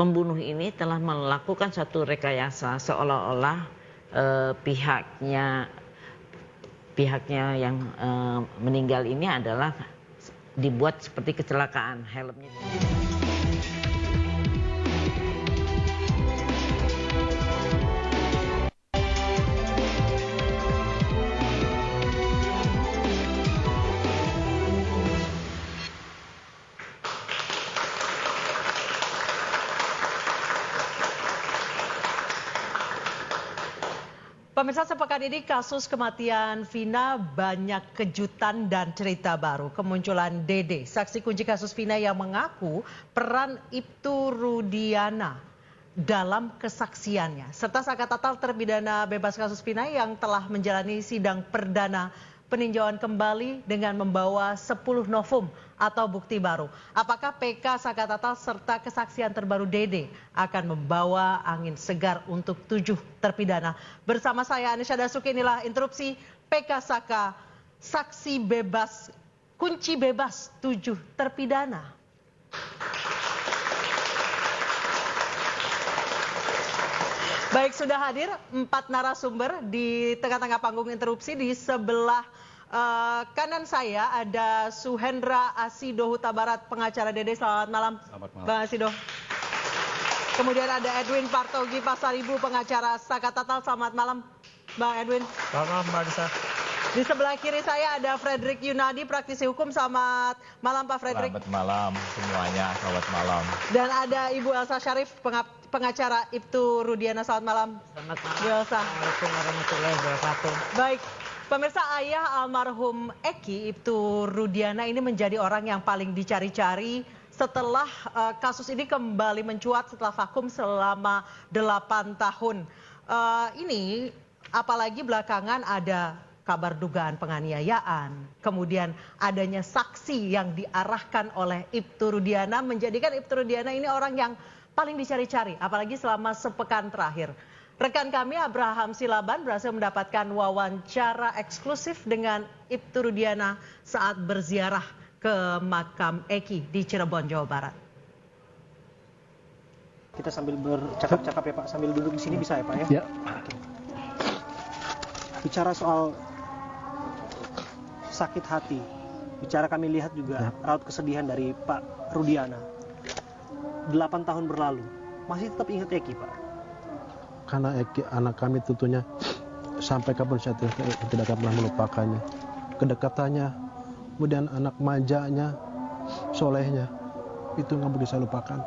pembunuh ini telah melakukan satu rekayasa seolah-olah pihaknya yang meninggal ini adalah dibuat seperti kecelakaan helmnya. Pemirsa, sepekan ini kasus kematian Vina banyak kejutan dan cerita baru. Kemunculan Dede, saksi kunci kasus Vina yang mengaku peran Ibtu Rudiana dalam kesaksiannya. Serta Saka Tatal terpidana bebas kasus Vina yang telah menjalani sidang perdana peninjauan kembali dengan membawa 10 novum atau bukti baru. Apakah PK Saka Tatal serta kesaksian terbaru Dede akan membawa angin segar untuk 7 terpidana? Bersama saya Anisha Dasuki, inilah interupsi PK Saka, saksi bebas, kunci bebas 7 terpidana. Baik, sudah hadir 4 narasumber di tengah-tengah panggung interupsi. Di sebelah kanan saya ada Suhendra Asido Huta Barat, pengacara Dede. Selamat malam, Bang Asido. Kemudian ada Edwin Partogi Pasaribu, pengacara Saka Tatal. Selamat malam, Bang Edwin. Selamat malam, Mbak Anissa. Di sebelah kiri saya ada Frederick Yunadi, praktisi hukum. Selamat malam, Pak Frederick. Selamat malam semuanya, selamat malam. Dan ada Ibu Elsa Syarif, pengacara Ibtu Rudiana. Selamat malam. Selamat malam. Bu Elsa. Assalamualaikum warahmatullahi wabarakatuh. Baik, pemirsa, ayah almarhum Eki, Ibtu Rudiana, ini menjadi orang yang paling dicari-cari setelah kasus ini kembali mencuat setelah vakum selama 8 tahun. Ini apalagi belakangan ada kabar dugaan penganiayaan, kemudian adanya saksi yang diarahkan oleh Ibtu Rudiana, menjadikan Ibtu Rudiana ini orang yang paling dicari-cari, apalagi selama sepekan terakhir. Rekan kami Abraham Silaban berhasil mendapatkan wawancara eksklusif dengan Ibtu Rudiana saat berziarah ke makam Eki di Cirebon, Jawa Barat. Kita sambil bercakap-cakap ya Pak, sambil duduk di sini bisa ya Pak ya? Ya. Bicara soal sakit hati, bicara kami lihat juga raut kesedihan dari Pak Rudiana. 8 tahun berlalu, masih tetap ingat Eki Pak? Karena Eki anak kami tentunya sampai kapan saya tidak akan pernah melupakannya. Kedekatannya, kemudian anak manjanya, solehnya, itu nggak bisa lupakan.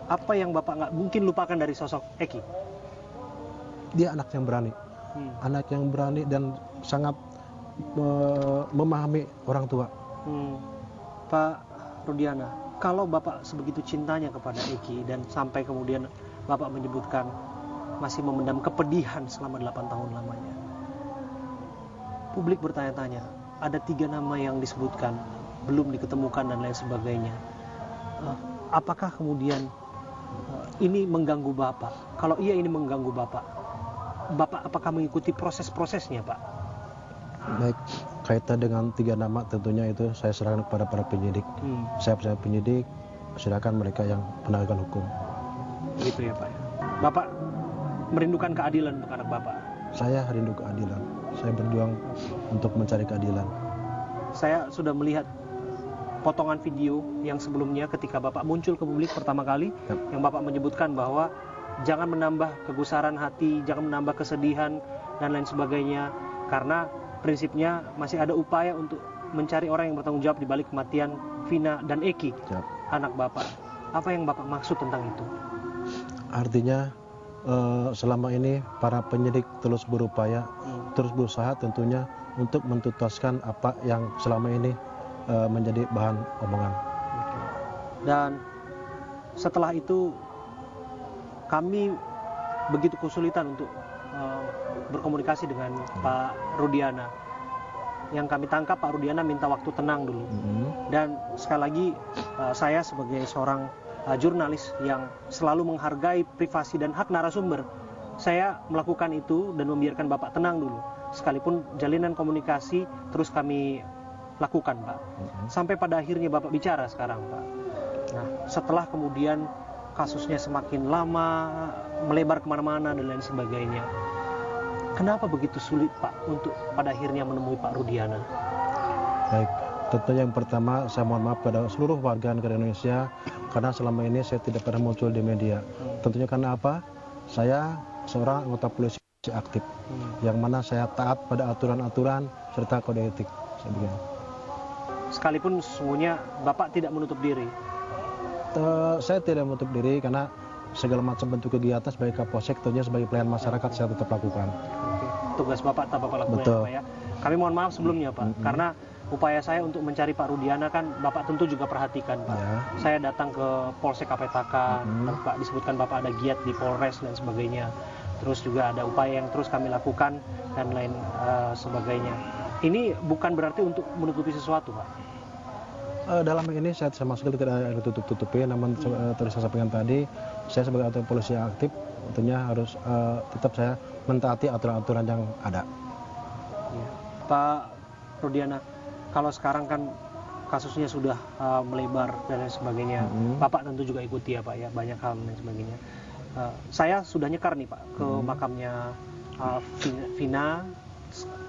Apa yang Bapak nggak mungkin lupakan dari sosok Eki? Dia anak yang berani, anak yang berani dan sangat memahami orang tua. Pak Rudiana, kalau Bapak sebegitu cintanya kepada Eki dan sampai kemudian Bapak menyebutkan masih memendam kepedihan selama 8 tahun lamanya, publik bertanya-tanya, ada 3 nama yang disebutkan, belum diketemukan dan lain sebagainya. Apakah kemudian ini mengganggu Bapak? Kalau iya ini mengganggu Bapak, Bapak apakah mengikuti proses-prosesnya Pak? Baik, kaitan dengan 3 nama tentunya itu saya serahkan kepada para penyidik. Saya penyidik, silakan mereka yang penegakan hukum. Gitu ya Pak. Bapak merindukan keadilan untuk anak Bapak? Saya rindu keadilan. Saya berjuang untuk mencari keadilan. Saya sudah melihat potongan video yang sebelumnya ketika Bapak muncul ke publik pertama kali, yang Bapak menyebutkan bahwa jangan menambah kegusaran hati, jangan menambah kesedihan dan lain sebagainya, karena prinsipnya masih ada upaya untuk mencari orang yang bertanggung jawab di balik kematian Vina dan Eki, anak Bapak. Apa yang Bapak maksud tentang itu? Artinya selama ini para penyidik terus berupaya, terus berusaha tentunya untuk mentuntaskan apa yang selama ini menjadi bahan omongan. Dan setelah itu kami begitu kesulitan untuk berkomunikasi dengan Pak Rudiana. Yang kami tangkap Pak Rudiana minta waktu tenang dulu. Dan sekali lagi saya sebagai seorang jurnalis yang selalu menghargai privasi dan hak narasumber, saya melakukan itu dan membiarkan Bapak tenang dulu. Sekalipun jalinan komunikasi terus kami lakukan Pak. Sampai pada akhirnya Bapak bicara sekarang Pak. Nah, setelah kemudian kasusnya semakin lama, melebar kemana-mana dan lain sebagainya. Kenapa begitu sulit Pak untuk pada akhirnya menemui Pak Rudiana? Baik, tentunya yang pertama saya mohon maaf kepada seluruh warga negara Indonesia karena selama ini saya tidak pernah muncul di media. Tentunya karena apa? Saya seorang anggota polisi aktif, yang mana saya taat pada aturan-aturan serta kode etik. Sekalipun sesungguhnya Bapak tidak menutup diri. Saya tidak menutup diri karena segala macam bentuk kegiatan sebagai Kapolsek, tentunya sebagai pelayan masyarakat saya tetap lakukan. Oke. Tugas Bapak tetap Bapak lakukan. Betul. Ya, Pak ya. Kami mohon maaf sebelumnya Pak, karena upaya saya untuk mencari Pak Rudiana kan Bapak tentu juga perhatikan Pak. Ya. Saya datang ke Polsek Kapetaka, Pak disebutkan Bapak ada giat di Polres dan sebagainya. Terus juga ada upaya yang terus kami lakukan dan lain sebagainya. Ini bukan berarti untuk menutupi sesuatu Pak. Dalam ini saya sama sekali tidak ada tutup-tutupi, namun terus saya sampaikan tadi, saya sebagai anggota polisi aktif tentunya harus tetap saya mentaati aturan-aturan yang ada. Ya. Pak Rudiana, kalau sekarang kan kasusnya sudah melebar dan lain sebagainya, Bapak tentu juga ikuti ya Pak ya, banyak hal dan sebagainya. Saya sudah nyekar nih Pak ke makamnya Vina,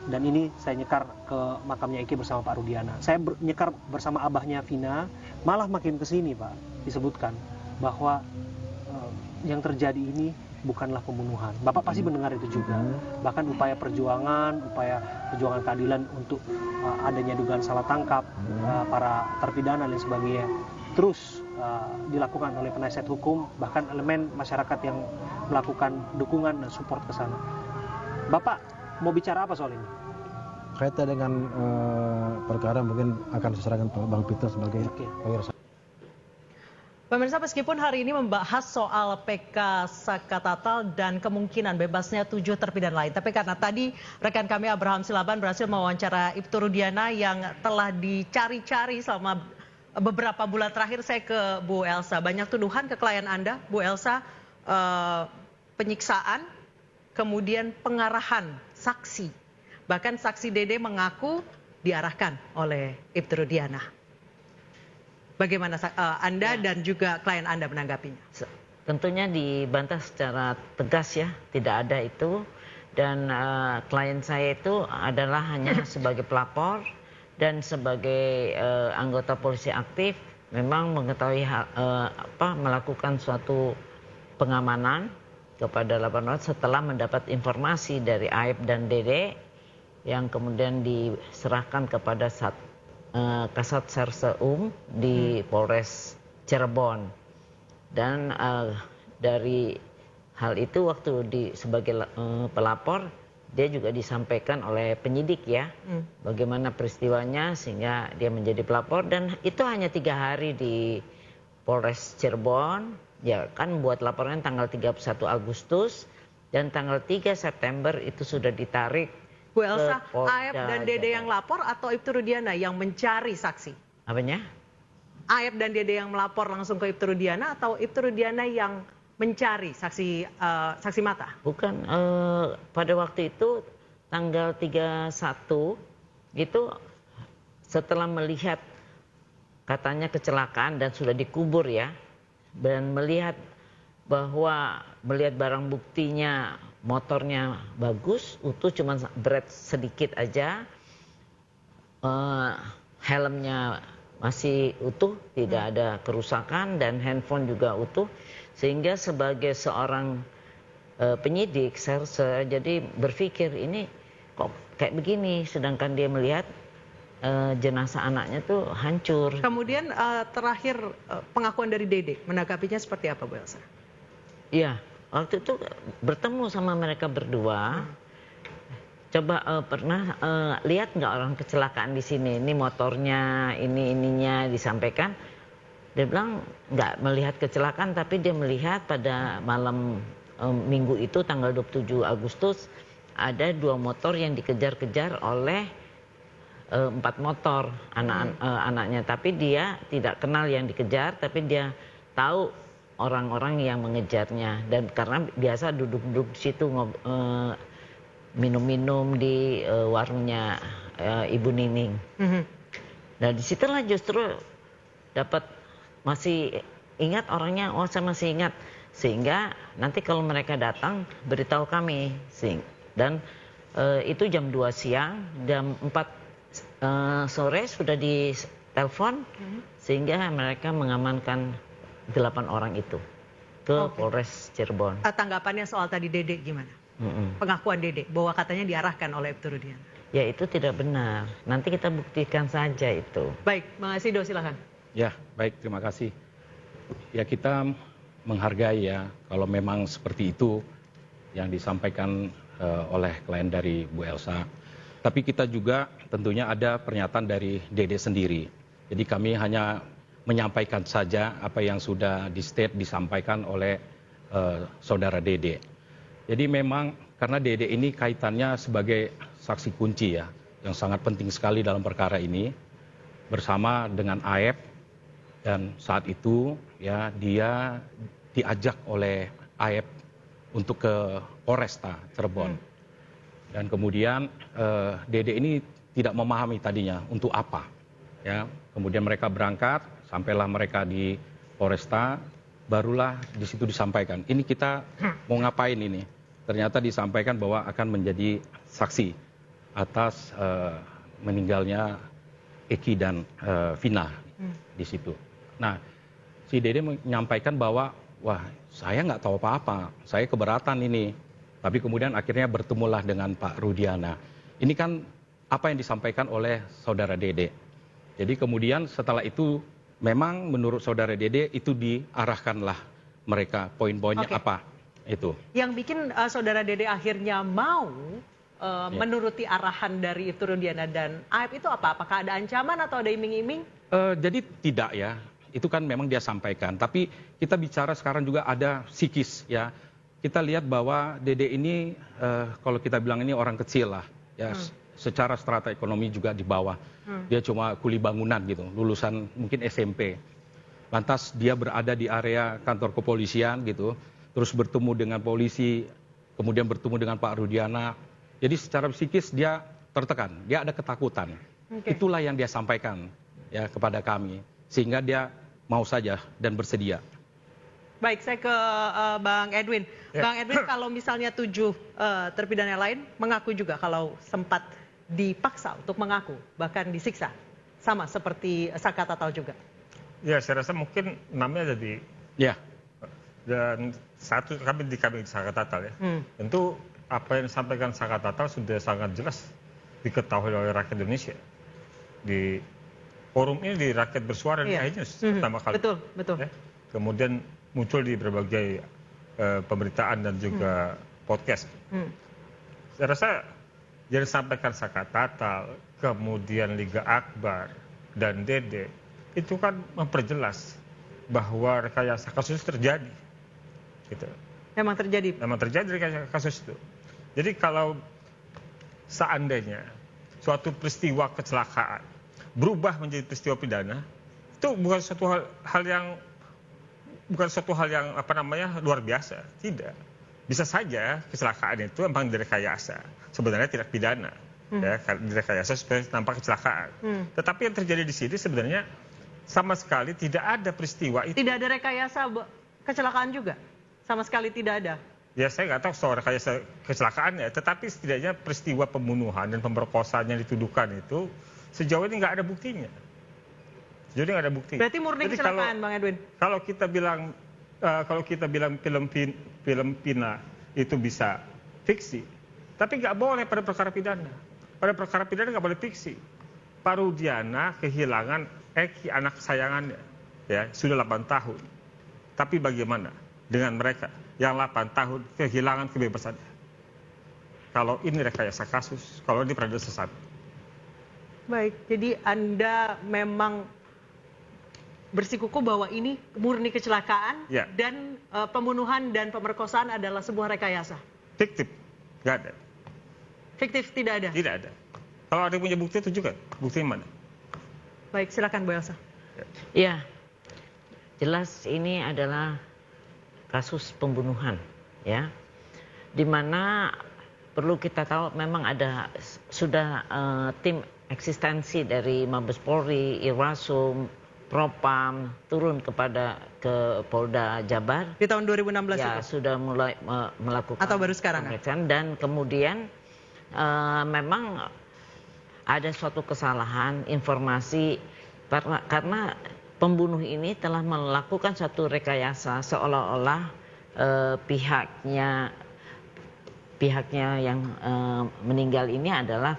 dan ini saya nyekar ke makamnya Eki bersama Pak Rudiana. Saya nyekar bersama abahnya Vina, malah makin kesini Pak disebutkan bahwa yang terjadi ini bukanlah pembunuhan. Bapak pasti mendengar itu juga. Bahkan upaya perjuangan keadilan untuk adanya dugaan salah tangkap para terpidana dan sebagainya terus dilakukan oleh penasihat hukum, bahkan elemen masyarakat yang melakukan dukungan dan support ke sana. Bapak mau bicara apa soal ini? Kaitan dengan perkara mungkin akan saya serahkan Pak Bang Peter sebagai pengurusan. Pemirsa, meskipun hari ini membahas soal PK Sakatatal dan kemungkinan bebasnya 7 terpidana lain, tapi karena tadi rekan kami Abraham Silaban berhasil mewawancara Ibtu Rudiana yang telah dicari-cari selama beberapa bulan terakhir, saya ke Bu Elsa. Banyak tuduhan ke klien Anda, Bu Elsa, penyiksaan, kemudian pengarahan saksi. Bahkan saksi Dede mengaku diarahkan oleh Ibtu Rudiana. Bagaimana Anda dan juga klien Anda menanggapinya? Tentunya dibantah secara tegas ya, tidak ada itu. Dan klien saya itu adalah hanya sebagai pelapor dan sebagai anggota polisi aktif, memang mengetahui melakukan suatu pengamanan kepada 8 orang setelah mendapat informasi dari Aib dan Dede yang kemudian diserahkan kepada Kasat Serse di Polres Cirebon. Dan dari hal itu waktu sebagai pelapor dia juga disampaikan oleh penyidik ya bagaimana peristiwanya sehingga dia menjadi pelapor, dan itu hanya 3 hari di Polres Cirebon. Ya kan buat laporan tanggal 31 Agustus dan tanggal 3 September itu sudah ditarik. Bu Elsa, Aib dan Dede yang lapor atau Ibtu Rudiana yang mencari saksi? Apanya? Aib dan Dede yang melapor langsung ke Ibtu Rudiana atau Ibtu Rudiana yang mencari saksi mata? Bukan, pada waktu itu tanggal 31 itu setelah melihat katanya kecelakaan dan sudah dikubur ya, dan melihat barang buktinya, motornya bagus, utuh, cuma berat sedikit aja, helmnya masih utuh, tidak ada kerusakan, dan handphone juga utuh. Sehingga sebagai seorang penyidik, saya jadi berpikir ini kok kayak begini, sedangkan dia melihat jenazah anaknya tuh hancur. Kemudian terakhir pengakuan dari Dede, menanggapinya seperti apa Bu Elsa? Iya, waktu itu bertemu sama mereka berdua. Coba pernah lihat nggak orang kecelakaan di sini? Ini motornya, ininya disampaikan. Dia bilang nggak melihat kecelakaan, tapi dia melihat pada malam minggu itu tanggal 27 Agustus ada 2 motor yang dikejar-kejar oleh 4 motor anaknya. Tapi dia tidak kenal yang dikejar, tapi dia tahu orang-orang yang mengejarnya, dan karena biasa duduk-duduk di situ minum-minum di warungnya Ibu Nining. Nah disitulah justru dapat masih ingat orangnya, oh saya masih ingat. Sehingga nanti kalau mereka datang beritahu kami. Dan itu jam 2 siang, jam 4 sore sudah ditelepon sehingga mereka mengamankan 8 orang itu ke Polres Cirebon. Tanggapannya soal tadi Dede gimana? Pengakuan Dede bahwa katanya diarahkan oleh Ibtu Rudiana. Ya itu tidak benar. Nanti kita buktikan saja itu. Baik, Bang Asido silakan. Ya, baik, terima kasih. Ya, kita menghargai ya kalau memang seperti itu yang disampaikan oleh klien dari Bu Elsa. Tapi kita juga tentunya ada pernyataan dari Dede sendiri. Jadi kami hanya menyampaikan saja apa yang sudah disampaikan oleh saudara Dede. Jadi memang karena Dede ini kaitannya sebagai saksi kunci ya, yang sangat penting sekali dalam perkara ini, bersama dengan AEP. Dan saat itu ya dia diajak oleh AEP untuk ke Polresta Cirebon. Dan kemudian Dede ini tidak memahami tadinya untuk apa. Ya, kemudian mereka berangkat, sampailah mereka di Polresta, barulah di situ disampaikan. Ini kita mau ngapain ini? Ternyata disampaikan bahwa akan menjadi saksi atas meninggalnya Eki dan Vina di situ. Nah, si Dede menyampaikan bahwa, wah saya nggak tahu apa-apa, saya keberatan ini. Tapi kemudian akhirnya bertemulah dengan Pak Rudiana. Ini kan apa yang disampaikan oleh saudara Dede. Jadi kemudian setelah itu memang menurut saudara Dede itu diarahkanlah mereka, poin-poinnya apa itu. Yang bikin saudara Dede akhirnya mau menuruti arahan dari Ibtu Rudiana dan AEP itu apa? Apakah ada ancaman atau ada iming-iming? Jadi tidak ya. Itu kan memang dia sampaikan. Tapi kita bicara sekarang juga ada psikis ya. Kita lihat bahwa Dede ini kalau kita bilang ini orang kecil lah. Ya, secara strata ekonomi juga di bawah. Dia cuma kuli bangunan gitu, lulusan mungkin SMP. Lantas dia berada di area kantor kepolisian gitu. Terus bertemu dengan polisi, kemudian bertemu dengan Pak Rudiana. Jadi secara psikis dia tertekan, dia ada ketakutan. Itulah yang dia sampaikan ya kepada kami. Sehingga dia mau saja dan bersedia. Baik, saya ke Bang Edwin. Ya. Bang Edwin, kalau misalnya 7 terpidana lain mengaku juga kalau sempat dipaksa untuk mengaku, bahkan disiksa. Sama seperti Saka Tatal juga. Ya, saya rasa mungkin namanya jadi. Ya. Dan satu kami di Saka Tatal ya. Tentu apa yang disampaikan Saka Tatal sudah sangat jelas diketahui oleh rakyat Indonesia. Di forum ini di Rakyat Bersuara di iNews pertama kali. Betul. Ya. Kemudian muncul di berbagai pemberitaan dan juga podcast. Saya rasa yang disampaikan Saka Tatal, kemudian Liga Akbar dan Dede itu kan memperjelas bahwa rekayasa kasus terjadi. Gitu. Memang terjadi. Memang terjadi rekayasa kasus itu. Jadi kalau seandainya suatu peristiwa kecelakaan berubah menjadi peristiwa pidana, itu bukan suatu hal yang luar biasa, tidak. Bisa saja kecelakaan itu memang direkayasa, sebenarnya tidak pidana, ya, direkayasa supaya nampak kecelakaan. Tetapi yang terjadi di sini sebenarnya sama sekali tidak ada peristiwa itu. Tidak ada rekayasa kecelakaan juga, sama sekali tidak ada. Ya saya nggak tahu soal rekayasa kecelakaannya, tetapi setidaknya peristiwa pembunuhan dan pemerkosaan yang dituduhkan itu sejauh ini nggak ada buktinya. Sejauh ini nggak ada bukti. Berarti murni kecelakaan, Bang Edwin. Kalau kita bilang film Pina itu bisa fiksi, tapi nggak boleh pada perkara pidana. Pada perkara pidana nggak boleh fiksi. Pak Rudiana kehilangan Eki, anak kesayangannya, ya sudah 8 tahun. Tapi bagaimana dengan mereka yang 8 tahun kehilangan kebebasannya? Kalau ini rekayasa kasus, kalau ini peradilan sesat. Baik, jadi Anda memang bersikukuh bahwa ini murni kecelakaan dan pembunuhan dan pemerkosaan adalah sebuah rekayasa. Fiktif, nggak ada. Fiktif tidak ada? Tidak ada. Kalau ada yang punya bukti tunjukkan, buktinya mana? Baik, silakan Bu Elsa. Ya, jelas ini adalah kasus pembunuhan, ya, di mana perlu kita tahu memang ada sudah tim eksistensi dari Mabes Polri, Irwasum, Propam turun ke Polda Jabar. Di tahun 2016 Ya, itu? sudah mulai melakukan Atau baru sekarang? pemeriksaan dan kemudian memang ada suatu kesalahan informasi karena pembunuh ini telah melakukan suatu rekayasa seolah-olah pihaknya yang meninggal ini adalah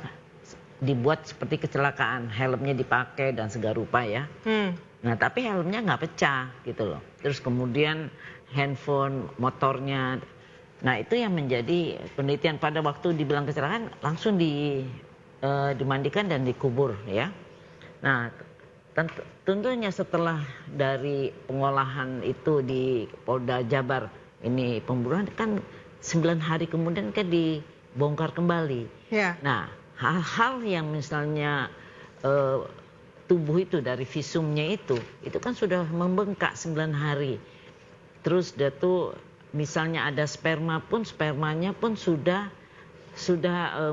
dibuat seperti kecelakaan, helmnya dipakai dan segala rupa ya. Nah tapi helmnya nggak pecah gitu loh. Terus kemudian handphone, motornya, nah itu yang menjadi penelitian pada waktu dibilang kecelakaan langsung dimandikan dan dikubur ya. Nah tentunya setelah dari pengolahan itu di Polda Jabar ini pembunuhan kan 9 hari kemudian kan dibongkar kembali. Ya. Nah hal-hal yang misalnya tubuh itu dari visumnya itu kan sudah membengkak 9 hari. Terus dia tuh misalnya ada sperma pun spermanya pun sudah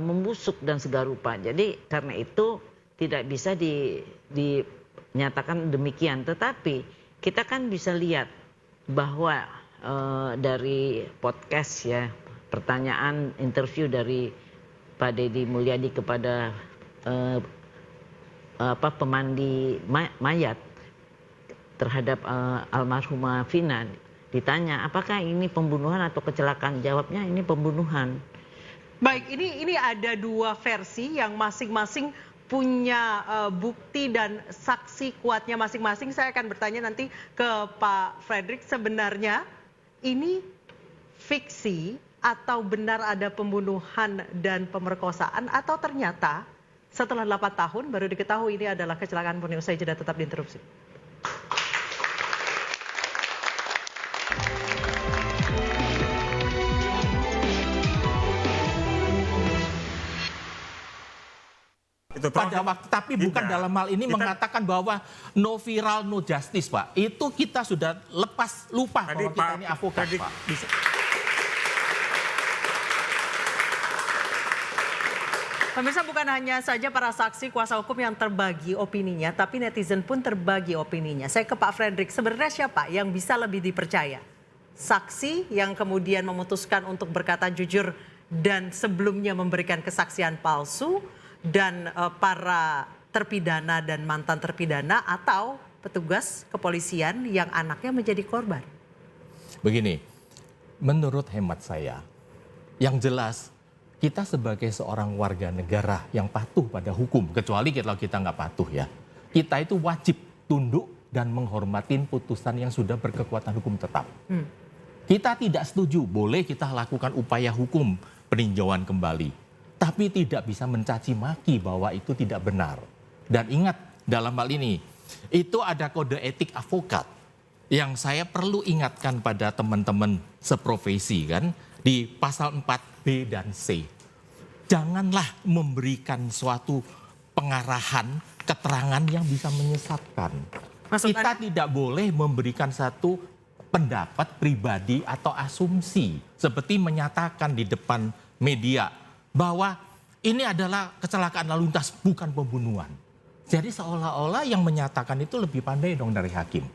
membusuk dan segala rupa. Jadi karena itu tidak bisa dinyatakan demikian. Tetapi kita kan bisa lihat bahwa dari podcast ya, pertanyaan interview dari Pak Deddy Mulyadi kepada pemandi mayat terhadap almarhumah Vina, ditanya apakah ini pembunuhan atau kecelakaan, jawabnya ini pembunuhan. Baik, ini ada dua versi yang masing-masing punya bukti dan saksi kuatnya masing-masing. Saya akan bertanya nanti ke Pak Frederick, sebenarnya ini fiksi atau benar ada pembunuhan dan pemerkosaan, atau ternyata setelah 8 tahun baru diketahui ini adalah kecelakaan murni. Usai jeda tetap diinterupsi. Pada waktu, tapi bukan dalam hal ini mengatakan bahwa no viral no justice, Pak. Itu kita sudah lupa bahwa kita ini avokat, Pak. Pemirsa, bukan hanya saja para saksi kuasa hukum yang terbagi opininya, tapi netizen pun terbagi opininya. Saya ke Pak Frederick, sebenarnya siapa yang bisa lebih dipercaya? Saksi yang kemudian memutuskan untuk berkata jujur dan sebelumnya memberikan kesaksian palsu, dan para terpidana dan mantan terpidana, atau petugas kepolisian yang anaknya menjadi korban? Begini, menurut hemat saya, yang jelas kita sebagai seorang warga negara yang patuh pada hukum, kecuali kalau kita nggak patuh ya, kita itu wajib tunduk dan menghormati putusan yang sudah berkekuatan hukum tetap. Kita tidak setuju, boleh kita lakukan upaya hukum peninjauan kembali. Tapi tidak bisa mencaci maki bahwa itu tidak benar. Dan ingat, dalam hal ini, itu ada kode etik avokat yang saya perlu ingatkan pada teman-teman seprofesi kan, di pasal 4B dan C. Janganlah memberikan suatu pengarahan, keterangan yang bisa menyesatkan. Kita tidak boleh memberikan satu pendapat pribadi atau asumsi, seperti menyatakan di depan media bahwa ini adalah kecelakaan lalu lintas, bukan pembunuhan. Jadi seolah-olah yang menyatakan itu lebih pandai dong dari hakim.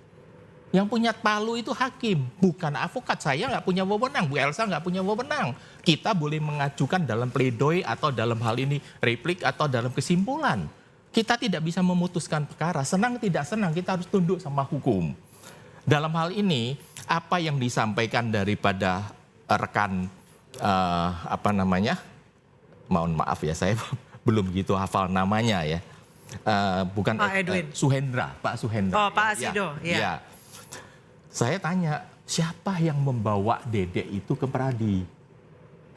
Yang punya palu itu hakim, bukan avokat. Saya nggak punya wewenang, Bu Elsa nggak punya wewenang. Kita boleh mengajukan dalam pledoi atau dalam hal ini replik atau dalam kesimpulan. Kita tidak bisa memutuskan perkara, senang tidak senang kita harus tunduk sama hukum. Dalam hal ini, apa yang disampaikan daripada rekan mohon maaf ya, saya belum gitu hafal namanya ya. Bukan Pak Edwin. Pak Suhendra. Oh, Pak Asido. Ya. Saya tanya, siapa yang membawa Dedek itu ke Peradi?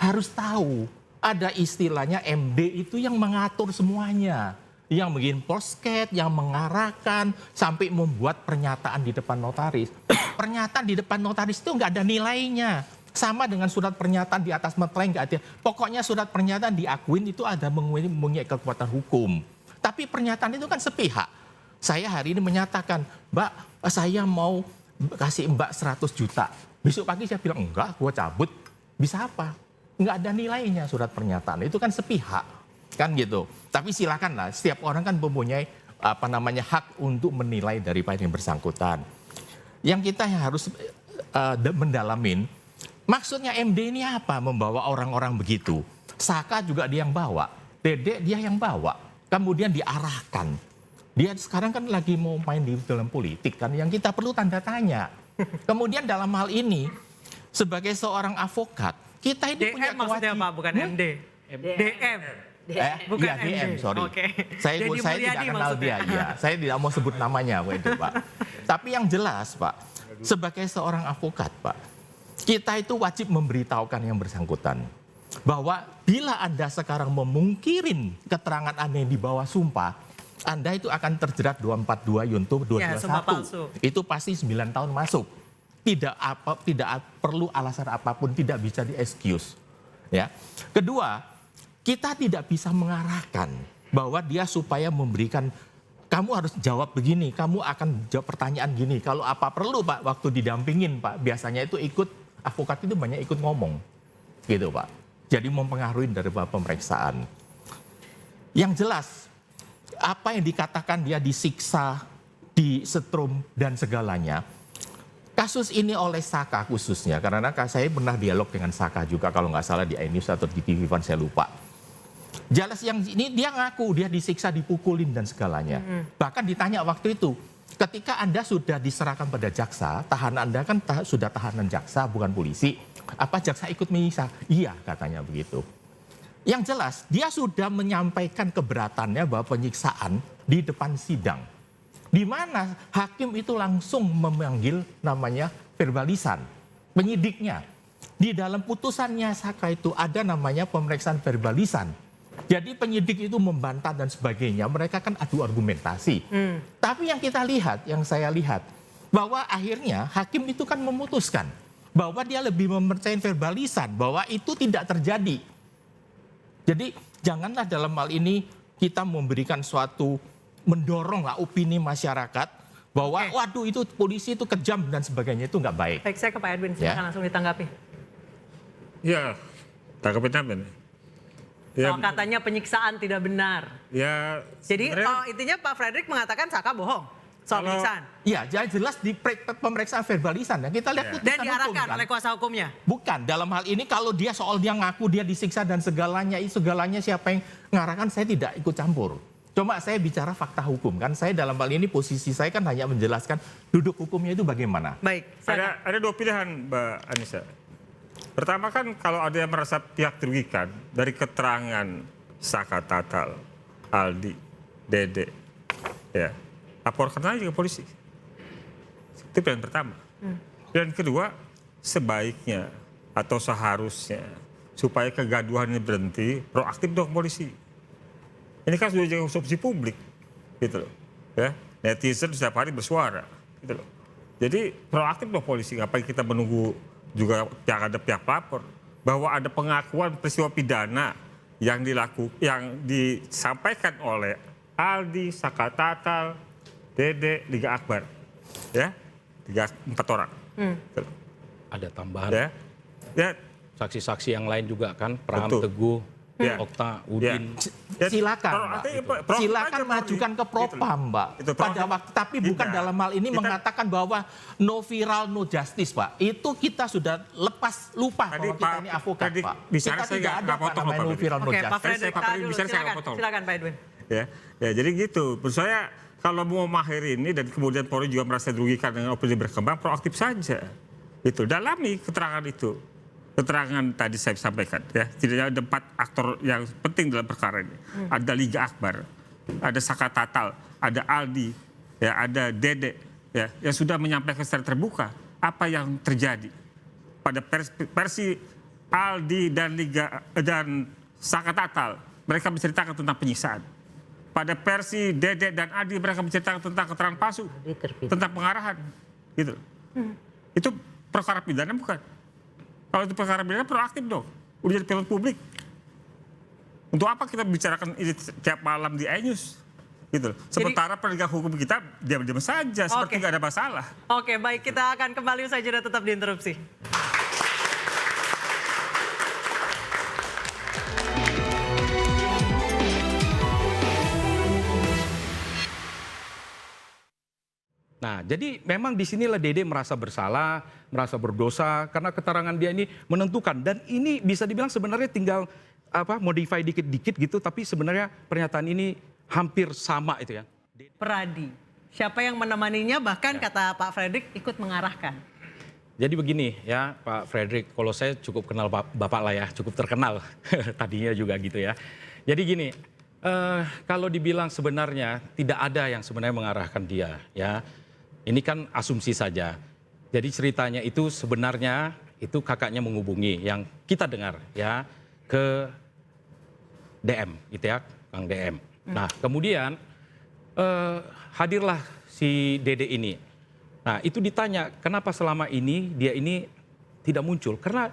Harus tahu, ada istilahnya MD itu yang mengatur semuanya. Yang bikin posket, yang mengarahkan, sampai membuat pernyataan di depan notaris. Pernyataan di depan notaris itu nggak ada nilainya. Sama dengan surat pernyataan di atas materai nggak ada. Pokoknya surat pernyataan diakuin itu ada mempunyai kekuatan hukum. Tapi pernyataan itu kan sepihak. Saya hari ini menyatakan, Mbak, saya mau kasih Mbak 100 juta. Besok pagi saya bilang, enggak, gua cabut. Bisa apa? Nggak ada nilainya surat pernyataan. Itu kan sepihak. Kan gitu. Tapi silakanlah, setiap orang kan mempunyai hak untuk menilai daripada yang bersangkutan. Yang kita harus mendalamin, maksudnya MD ini apa membawa orang-orang begitu? Saka juga dia yang bawa, Dede dia yang bawa, kemudian diarahkan. Dia sekarang kan lagi mau main di dalam politik kan, yang kita perlu tanda tanya. Kemudian dalam hal ini, sebagai seorang avokat, kita ini punya DM maksudnya apa? Bukan MD. DM. Bukan iya, DM, MD. sorry. Oke. Saya Deddy tidak Mulyadi kenal maksudnya. dia, ya. Saya tidak mau sebut namanya, Pak, itu, Pak. Tapi yang jelas, Pak, sebagai seorang avokat, Pak, kita itu wajib memberitahukan yang bersangkutan bahwa bila Anda sekarang memungkirin keterangan Anda yang di bawah sumpah, Anda itu akan terjerat 242 Yunto 221. Ya, sumpah palsu. Itu pasti 9 tahun masuk. Tidak perlu alasan apapun, tidak bisa di-excuse. Ya. Kedua, kita tidak bisa mengarahkan bahwa dia supaya memberikan, kamu harus jawab begini, kamu akan jawab pertanyaan gini. Kalau apa perlu, Pak, waktu didampingin, Pak, biasanya itu avokat itu banyak ikut ngomong. Gitu, Pak. Jadi mempengaruhi dari pemeriksaan. Yang jelas, apa yang dikatakan dia disiksa, disetrum, dan segalanya, kasus ini oleh Saka khususnya, karena saya pernah dialog dengan Saka juga, kalau nggak salah di iNews atau di TV One, saya lupa. Jelas yang ini dia ngaku, dia disiksa, dipukulin, dan segalanya. Bahkan ditanya waktu itu, ketika Anda sudah diserahkan pada jaksa, tahanan Anda kan sudah tahanan jaksa, bukan polisi, apa jaksa ikut menyiksa? Iya, katanya begitu. Yang jelas, dia sudah menyampaikan keberatannya bahwa penyiksaan di depan sidang. Di mana hakim itu langsung memanggil namanya verbalisan, penyidiknya. Di dalam putusannya Saka itu ada namanya pemeriksaan verbalisan. Jadi penyidik itu membantah dan sebagainya, mereka kan adu argumentasi. Tapi yang kita lihat, yang saya lihat, bahwa akhirnya hakim itu kan memutuskan bahwa dia lebih mempercayai verbalisan, bahwa itu tidak terjadi. Jadi janganlah dalam hal ini kita memberikan suatu, mendoronglah opini masyarakat bahwa waduh itu polisi itu kejam dan sebagainya, itu nggak baik. Baik, saya ke Pak Edwin, silakan langsung ditanggapi. Ya, tanggapin apa nih? Ya, Soal katanya penyiksaan tidak benar. ya Jadi sebenarnya- intinya Pak Frederick mengatakan Saka bohong soal Kalau- penyiksaan. Iya, jelas di pemeriksaan verbalisan ya kita lihat putusan Dan hukum, diarahkan kan? oleh kuasa hukumnya. Bukan, dalam hal ini kalau dia soal dia ngaku dia disiksa dan segalanya siapa yang ngarahkan, saya tidak ikut campur. Cuma saya bicara fakta hukum kan, saya dalam hal ini posisi saya kan hanya menjelaskan duduk hukumnya itu bagaimana. Baik, silakan. ada dua pilihan, Mbak Anissa. Pertama kan kalau ada yang merasa pihak dirugikan dari keterangan Saka Tatal, Aldi, Dede, ya laporkan aja ke polisi. Itu pilihan pertama. Dan kedua, sebaiknya atau seharusnya supaya kegaduhan ini berhenti, proaktif dong polisi. Ini kan sudah jadi konsumsi publik, gitu loh. Ya, netizen setiap hari bersuara, gitu loh. Jadi proaktif dong polisi. Ngapain kita menunggu juga ada pihak pelapor bahwa ada pengakuan peristiwa pidana yang disampaikan oleh Aldi, Saka Tatal, Dede, Liga Akbar, ya 4 orang. Gitu loh. Ada tambahan. Ya, Saksi-saksi yang lain juga kan, Pram, Betul. Teguh, Ya. Okta, ya. Udin. Silakan, Mbak. Silakan majukan ke Propam, Mbak. Itu Pada waktu, tapi bukan Tidak. dalam hal ini Kita- mengatakan bahwa no viral, no justice, Pak. Itu kita sudah lupa Tadi, bahwa kita Pak, ini avokat, tadi Pak. bicara Kita saya tidak nggak ada Pak potong, namanya Pak no Fredrik. viral, no Oke, Pak justice. Frederick, Pak tahan Fredrik dulu. bisa saya Silakan, potong. silakan Pak Edwin. Ya, jadi gitu. Menurut saya kalau mau mengakhiri ini dan kemudian Polri juga merasa dirugikan dengan opini berkembang, proaktif saja. Itu dalami keterangan itu. Keterangan tadi saya sampaikan ya. Tidak ada 4 aktor yang penting dalam perkara ini. Ada Liga Akbar, ada Saka Tatal, ada Aldi, ya, ada Dede, ya, yang sudah menyampaikan secara terbuka apa yang terjadi pada versi Aldi dan Liga dan Saka Tatal. Mereka menceritakan tentang penyiksaan. Pada versi Dede dan Aldi mereka menceritakan tentang keterangan palsu, tentang pengarahan, gitu. Itu perkara pidana bukan? Kalau itu perkara pidana proaktif dong, udah jadi pejabat publik. Untuk apa kita bicarakan ini tiap malam di iNews? Gitu. Sementara penegak hukum kita diam-diam saja, seperti nggak ada masalah. Oke, baik, kita akan kembali usai jeda, tetap diinterupsi. jadi memang di sinilah Dede merasa bersalah, merasa berdosa karena keterangan dia ini menentukan, dan ini bisa dibilang sebenarnya tinggal modify dikit-dikit gitu, tapi sebenarnya pernyataan ini hampir sama itu ya. Peradi, siapa yang menemaninya, bahkan kata Pak Fredrik ikut mengarahkan. Jadi begini ya Pak Fredrik, kalau saya cukup kenal Bapak lah ya, cukup terkenal tadinya juga gitu ya. Jadi gini, kalau dibilang sebenarnya tidak ada yang sebenarnya mengarahkan dia ya. Ini kan asumsi saja. Jadi ceritanya itu sebenarnya itu kakaknya menghubungi yang kita dengar ya ke DM gitu ya, Kang DM. Nah kemudian hadirlah si Dede ini. Nah itu ditanya kenapa selama ini dia ini tidak muncul. Karena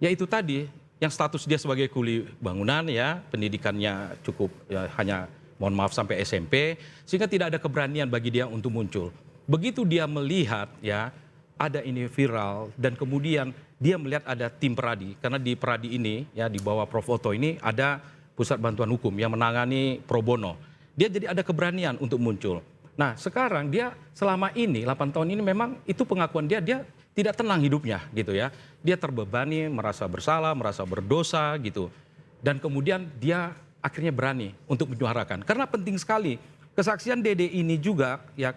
ya itu tadi yang status dia sebagai kuli bangunan ya, pendidikannya cukup ya, hanya mohon maaf sampai SMP. Sehingga tidak ada keberanian bagi dia untuk muncul. Begitu dia melihat ya ada ini viral dan kemudian dia melihat ada tim Peradi. Karena di Peradi ini ya di bawah Prof. Otto ini ada pusat bantuan hukum yang menangani pro bono. Dia jadi ada keberanian untuk muncul. Nah sekarang dia selama ini 8 tahun ini memang itu pengakuan dia tidak tenang hidupnya gitu ya. Dia terbebani, merasa bersalah, merasa berdosa gitu. Dan kemudian dia akhirnya berani untuk menyuarakan. Karena penting sekali kesaksian Dede ini juga ya.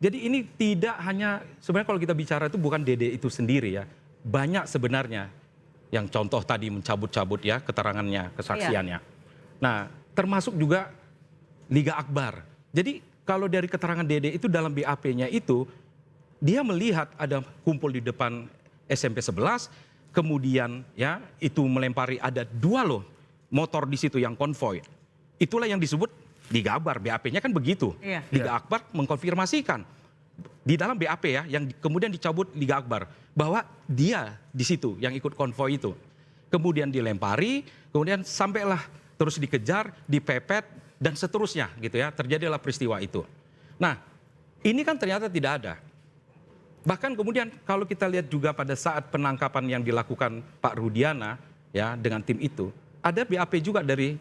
Jadi ini tidak hanya sebenarnya kalau kita bicara itu bukan Dede itu sendiri ya. Banyak sebenarnya yang contoh tadi mencabut-cabut ya keterangannya, kesaksiannya. Nah termasuk juga Liga Akbar. Jadi kalau dari keterangan Dede itu dalam BAP-nya itu, dia melihat ada kumpul di depan SMP 11, kemudian ya itu melempari ada 2 loh motor di situ yang konvoy. Itulah yang disebut Liga Akbar, BAP-nya kan begitu. Iya. Liga Akbar mengkonfirmasikan di dalam BAP ya, yang kemudian dicabut Liga Akbar, bahwa dia di situ yang ikut konvoy itu. Kemudian dilempari, kemudian sampailah terus dikejar, dipepet, dan seterusnya gitu ya, terjadilah peristiwa itu. Nah ini kan ternyata tidak ada. Bahkan kemudian kalau kita lihat juga pada saat penangkapan yang dilakukan Pak Rudiana ya dengan tim itu, ada BAP juga dari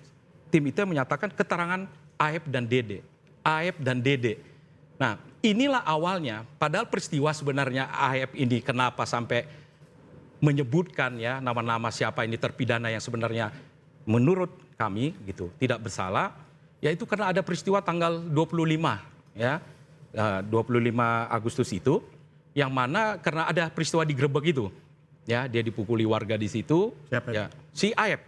tim itu yang menyatakan keterangan Aep dan Dede. Aep dan Dede. Nah inilah awalnya, padahal peristiwa sebenarnya Aep ini kenapa sampai menyebutkan ya nama-nama siapa ini terpidana yang sebenarnya menurut kami gitu tidak bersalah. Yaitu karena ada peristiwa tanggal 25 ya, 25 Agustus itu, yang mana karena ada peristiwa digerebek itu, ya dia dipukuli warga di situ, Siapa ya si Aep,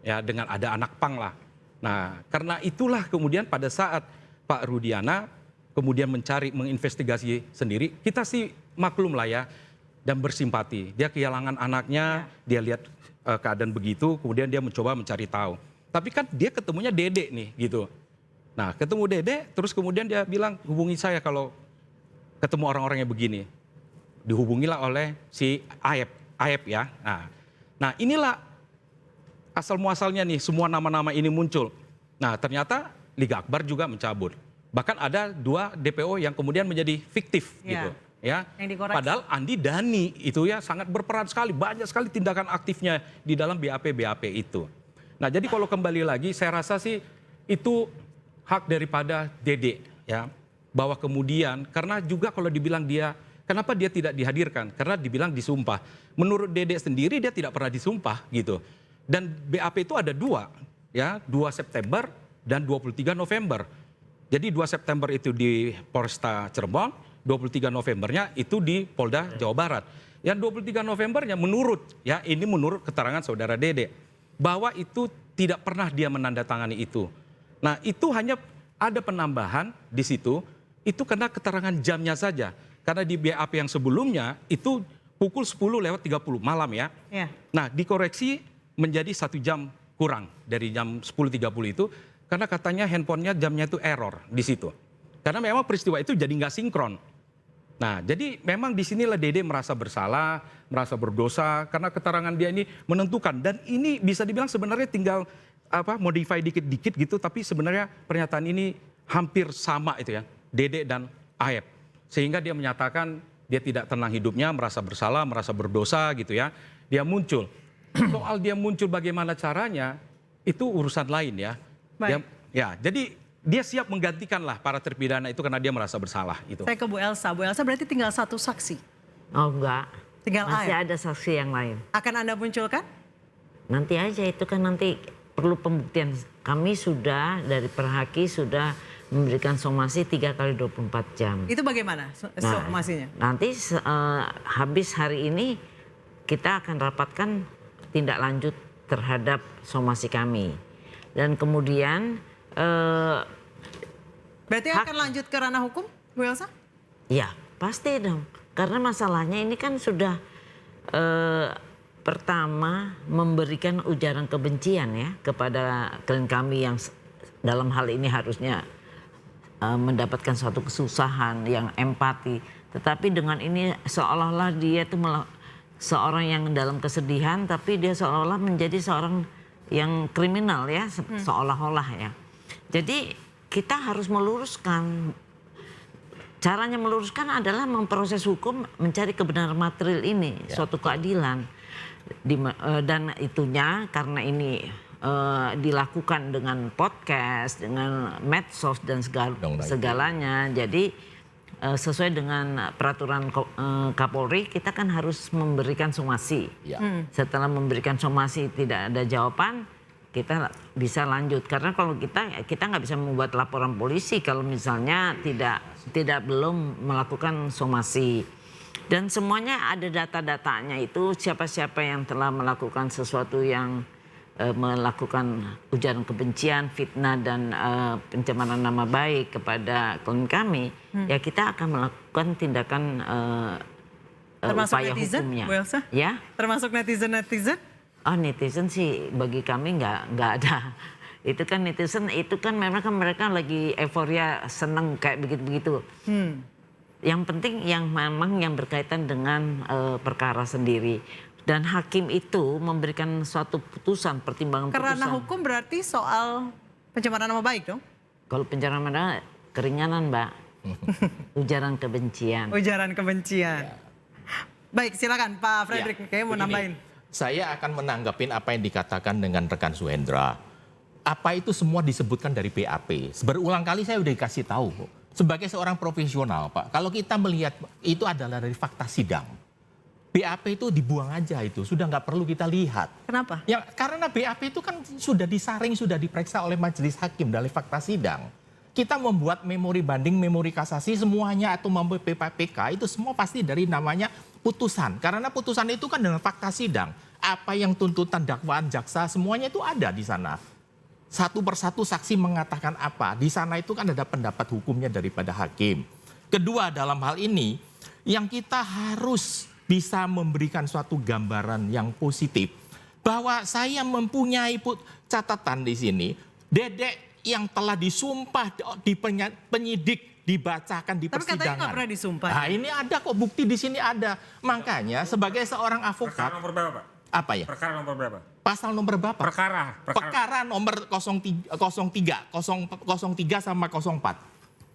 ya dengan ada anak pang lah. Nah karena itulah kemudian pada saat Pak Rudiana kemudian mencari, menginvestigasi sendiri, kita sih maklum lah ya dan bersimpati. Dia kehilangan anaknya, dia lihat keadaan begitu, kemudian dia mencoba mencari tahu. Tapi kan dia ketemunya Dede nih gitu. Nah ketemu Dede terus kemudian dia bilang hubungi saya kalau ketemu orang-orang yang begini. Dihubungilah oleh si Aep ya. Nah inilah asal muasalnya nih semua nama-nama ini muncul. Nah ternyata Liga Akbar juga mencabut. Bahkan ada 2 DPO yang kemudian menjadi fiktif gitu. Ya, padahal Andi Dhani itu ya sangat berperan sekali, banyak sekali tindakan aktifnya di dalam BAP itu. Nah jadi kalau kembali lagi saya rasa sih itu hak daripada Dede ya. Bahwa kemudian karena juga kalau dibilang dia, kenapa dia tidak dihadirkan? Karena dibilang disumpah. Menurut Dede sendiri dia tidak pernah disumpah gitu. Dan BAP itu ada 2 ya, 2 September dan 23 November. Jadi 2 September itu di Polresta Cirebon, 23 Novembernya itu di Polda Jawa Barat. Yang 23 Novembernya menurut ya, ini menurut keterangan saudara Dede, bahwa itu tidak pernah dia menandatangani itu. Nah itu hanya ada penambahan di situ, itu karena keterangan jamnya saja. Karena di BAP yang sebelumnya itu pukul 10:30 malam ya. Nah dikoreksi menjadi 1 jam kurang dari jam 10.30 itu. Karena katanya handphonenya jamnya itu error di situ. Karena memang peristiwa itu jadi nggak sinkron. Nah, jadi memang di sinilah Dede merasa bersalah, merasa berdosa karena keterangan dia ini menentukan, dan ini bisa dibilang sebenarnya tinggal modify dikit-dikit gitu, tapi sebenarnya pernyataan ini hampir sama itu ya, Dede dan Aep. Sehingga dia menyatakan dia tidak tenang hidupnya, merasa bersalah, merasa berdosa gitu ya. Dia muncul. Soal dia muncul bagaimana caranya itu urusan lain ya. Ya, jadi dia siap menggantikanlah para terpidana itu karena dia merasa bersalah itu. Saya ke Bu Elsa. Bu Elsa berarti tinggal satu saksi. Oh enggak, Tinggal masih A. ada saksi yang lain. Akan Anda munculkan? Nanti aja itu kan nanti perlu pembuktian. Kami sudah dari Perhaki sudah memberikan somasi 3 kali 24 jam. Itu bagaimana somasinya? Nanti habis hari ini kita akan rapatkan tindak lanjut terhadap somasi kami. Dan kemudian Berarti akan lanjut ke ranah hukum, Bu Elsa? ya pasti dong. Karena masalahnya ini kan sudah pertama memberikan ujaran kebencian ya kepada klien kami yang dalam hal ini harusnya mendapatkan suatu kesusahan yang empati. Tetapi dengan ini seolah-olah dia itu seorang yang dalam kesedihan tapi dia seolah-olah menjadi seorang yang kriminal ya seolah-olah ya. Jadi kita harus meluruskan. Caranya meluruskan adalah memproses hukum mencari kebenaran material ini, suatu keadilan. Dan itunya karena ini dilakukan dengan podcast, dengan medsos dan segalanya. Jadi sesuai dengan peraturan Kapolri kita kan harus memberikan somasi. Setelah memberikan somasi tidak ada jawaban, kita bisa lanjut. Karena kalau kita nggak bisa membuat laporan polisi kalau misalnya tidak belum melakukan somasi. Dan semuanya ada data-datanya itu siapa-siapa yang telah melakukan sesuatu yang melakukan ujaran kebencian, fitnah dan pencemaran nama baik kepada klien kami, ya kita akan melakukan tindakan Termasuk upaya netizen, hukumnya. Bu Elsa? Ya? Termasuk netizen-netizen? Oh netizen sih bagi kami nggak ada. Itu kan netizen itu kan memang kan mereka lagi euforia seneng kayak begitu-begitu. Yang penting yang memang yang berkaitan dengan perkara sendiri. Dan hakim itu memberikan suatu putusan, pertimbangan putusan. Karena hukum berarti soal pencemaran nama baik dong? Kalau pencemaran nama keringanan Mbak. Ujaran kebencian. Ujaran kebencian. Baik silakan Pak Frederick, kayaknya mau nambahin. Saya akan menanggapin apa yang dikatakan dengan rekan Suhendra. Apa itu semua disebutkan dari BAP. Berulang kali saya udah dikasih tahu. Sebagai seorang profesional Pak, kalau kita melihat itu adalah dari fakta sidang. BAP itu dibuang aja itu, sudah nggak perlu kita lihat. Kenapa? Ya karena BAP itu kan sudah disaring, sudah diperiksa oleh majelis hakim dari fakta sidang. Kita membuat memori banding, memori kasasi semuanya atau membuat PPK itu semua pasti dari namanya putusan. Karena putusan itu kan dengan fakta sidang. Apa yang tuntutan dakwaan jaksa semuanya itu ada di sana. Satu persatu saksi mengatakan apa. Di sana itu kan ada pendapat hukumnya daripada hakim. Kedua dalam hal ini yang kita harus bisa memberikan suatu gambaran yang positif. Bahwa saya mempunyai catatan di sini. Dedek yang telah disumpah di penyidik dibacakan di persidangan. Tapi katanya nggak pernah disumpah. Nah ini ada kok bukti di sini ada. Makanya sebagai seorang avokat. Perkara nomor berapa Pak? Apa ya? Perkara nomor berapa? Pasal nomor berapa? Perkara nomor 03 sama 04.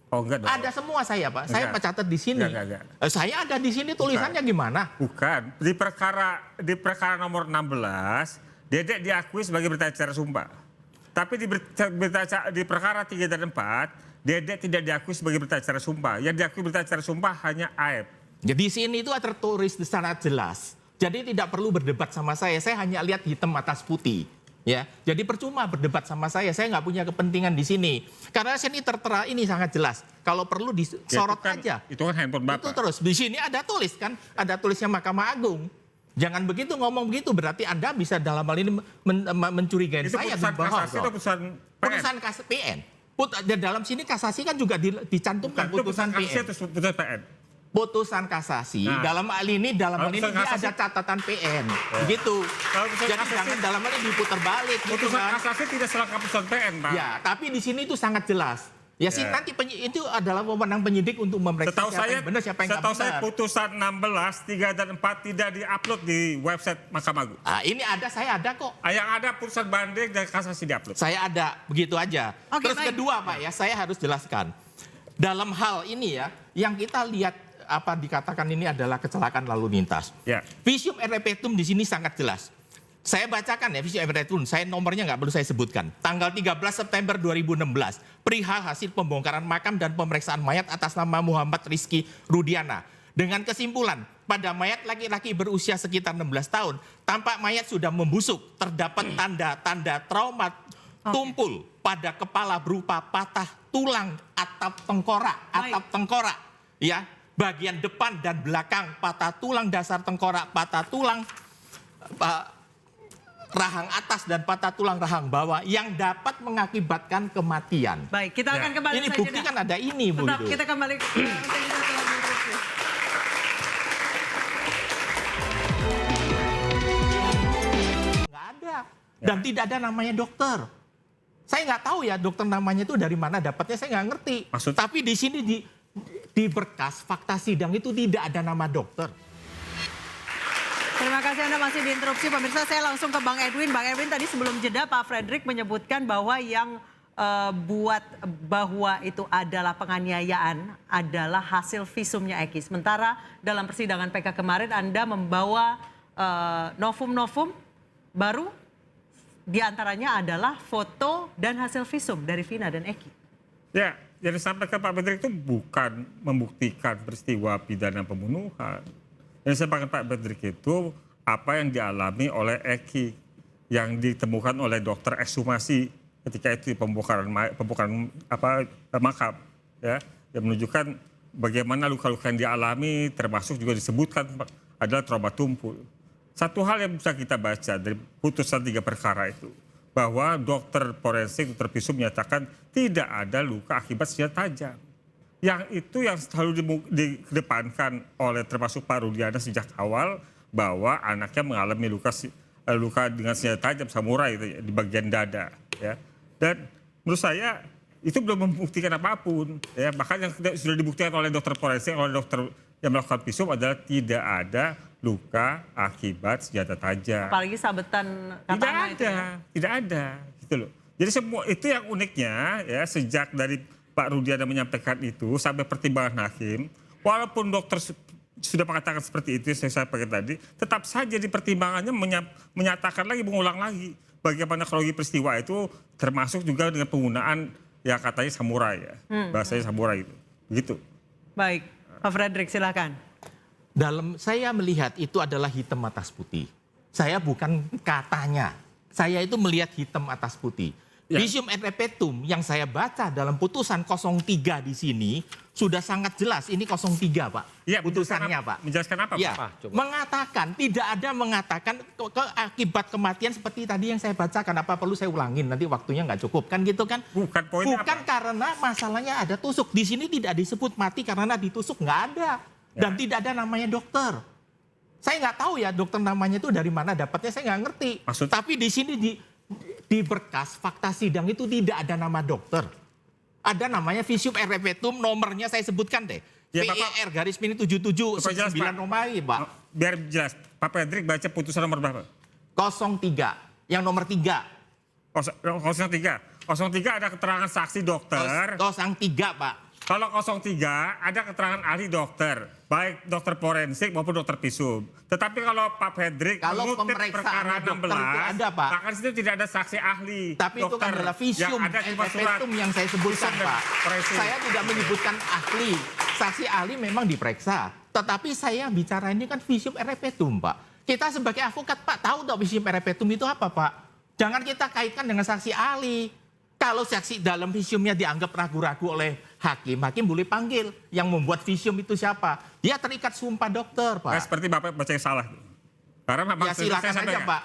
Oh enggak dong. Ada semua saya Pak. Saya Enggak. mencatat di sini. Enggak. Saya ada di sini tulisannya gimana? Bukan. Di perkara nomor 16, Dedek diakui sebagai berita acara sumpah. Tapi di perkara 3 dan 4, Dedek tidak diakui sebagai berita acara sumpah. Yang diakui berita acara sumpah hanya Aep. Jadi di sini itu tertulis secara jelas. Jadi tidak perlu berdebat sama saya hanya lihat hitam atas putih. Ya, jadi percuma berdebat sama saya nggak punya kepentingan di sini. Karena sini tertera ini sangat jelas. Kalau perlu disorot aja. Itu kan handphone Bapak. Itu terus. Di sini ada tulis kan, ada tulisnya Mahkamah Agung. Jangan begitu ngomong begitu, berarti Anda bisa dalam hal ini mencurigai itu saya. Putusan kasasi atau putusan PN? Putusan PN. Dalam sini kasasi kan juga dicantumkan putusan PN. Kasasi atau putusan PN? Putusan kasasi dalam hal ini dia ada catatan PN begitu. Jadi jangan dalam hal ini diputar balik. Putusan gitu kan. kasasi tidak selengkap putusan PN Pak. Ya, tapi di sini itu sangat jelas. Ya sih nanti itu adalah wewenang penyidik untuk memeriksa siapa yang benar siapa yang nggak benar. Setahu saya putusan 16, 3 dan 4 tidak diupload di website Mahkamah Agung. Ini saya ada kok. Yang ada putusan banding dan kasasi diupload. Saya ada, begitu aja. Oke, Terus baik. kedua Pak ya, saya harus jelaskan. Dalam hal ini ya, yang kita lihat apa dikatakan ini adalah kecelakaan lalu lintas. Ya. Visum et repertum di sini sangat jelas. Saya bacakan ya visum et repertum, saya nomornya nggak perlu saya sebutkan. Tanggal 13 September 2016, perihal hasil pembongkaran makam dan pemeriksaan mayat atas nama Muhammad Rizky Rudiana. Dengan kesimpulan, pada mayat laki-laki berusia sekitar 16 tahun, tampak mayat sudah membusuk, terdapat tanda-tanda trauma tumpul pada kepala berupa patah tulang atap tengkorak, ya, bagian depan dan belakang patah tulang dasar tengkorak, patah tulang rahang atas dan patah tulang rahang bawah yang dapat mengakibatkan kematian. Baik, kita akan kembali. Ini bukti kan ada ini, Bu. Tetap kita kembali ke Nggak ada. Dan tidak ada namanya dokter. Saya nggak tahu ya dokter namanya itu dari mana dapatnya, saya nggak ngerti. Tapi di sini di berkas fakta sidang itu tidak ada nama dokter. Terima kasih Anda masih diinterupsi. Pemirsa, saya langsung ke Bang Edwin. Bang Edwin, tadi sebelum jeda Pak Fredrik menyebutkan bahwa yang buat bahwa itu adalah penganiayaan adalah hasil visumnya Eki. Sementara dalam persidangan PK kemarin Anda membawa novum-novum baru, diantaranya adalah foto dan hasil visum dari Vina dan Eki. Ya, yang disampaikan Pak Fredrik itu bukan membuktikan peristiwa pidana pembunuhan. Yang disampaikan Pak Fredrik itu apa yang dialami oleh Eki yang ditemukan oleh dokter ekshumasi ketika itu pembongkaran makam, ya, yang menunjukkan bagaimana luka-luka yang dialami, termasuk juga disebutkan adalah trauma tumpul. Satu hal yang bisa kita baca dari putusan 3 perkara itu, bahwa dokter forensik, dokter visum menyatakan tidak ada luka akibat senjata tajam. Yang itu yang selalu dikedepankan oleh termasuk Pak Rudiana sejak awal, bahwa anaknya mengalami luka dengan senjata tajam samurai itu, di bagian dada. Ya. Dan menurut saya itu belum membuktikan apapun. Ya. Bahkan yang sudah dibuktikan oleh dokter forensik, oleh dokter yang melakukan visum adalah tidak ada luka akibat senjata tajam. Apalagi sabetan katana itu ya? Tidak ada. Gitu loh. Jadi semua itu yang uniknya ya, sejak dari Pak Rudiana menyampaikan itu sampai pertimbangan hakim, walaupun dokter sudah mengatakan seperti itu, saya sampaikan tadi, tetap saja di pertimbangannya menyatakan lagi, mengulang lagi bagaimana kronologi peristiwa itu, termasuk juga dengan penggunaan ya katanya samurai ya, bahasanya samurai itu, begitu. Baik, Pak Fredrik silakan. Dalam saya melihat itu adalah hitam atas putih. Saya bukan katanya, saya itu melihat hitam atas putih. Ya. Visum et repertum yang saya baca dalam putusan 03 di sini sudah sangat jelas. Ini 03 Pak, ya, putusannya Pak. Menjelaskan apa ya, Pak? Mengatakan, tidak ada mengatakan akibat kematian seperti tadi yang saya bacakan. Apa perlu saya ulangin, nanti waktunya nggak cukup kan gitu kan? Bukan karena masalahnya ada tusuk. Di sini tidak disebut mati karena ditusuk, nggak ada. Dan tidak ada namanya dokter. Saya nggak tahu ya dokter namanya itu dari mana dapatnya, saya nggak ngerti. Tapi di sini di berkas fakta sidang itu tidak ada nama dokter. Ada namanya visum et repertum, nomornya saya sebutkan deh. Ya, PER garis miring 77 9 Romawi, Pak. Biar jelas, Pak Fredrik baca putusan nomor berapa? 03, yang nomor 3. 03 ada keterangan saksi dokter. 03, Pak. Kalau 03 ada keterangan ahli dokter, baik dokter forensik maupun dokter visum. Tetapi kalau Pak Fredrik mengutip perkara 16, ada, Pak. maka di situ tidak ada saksi ahli. Tapi dokter, itu kan adalah visum et repertum yang saya sebutkan, Pak. Saya tidak menyebutkan ahli. Saksi ahli memang diperiksa. Tetapi saya bicara ini kan visum et repertum, Pak. Kita sebagai avokat, Pak, tahu tak visum et repertum itu apa, Pak? Jangan kita kaitkan dengan saksi ahli. Kalau saksi dalam visumnya dianggap ragu-ragu oleh hakim boleh panggil. Yang membuat visum itu siapa? Dia terikat sumpah dokter, Pak. Seperti Bapak baca yang salah. Karena ya silakan aja, Pak.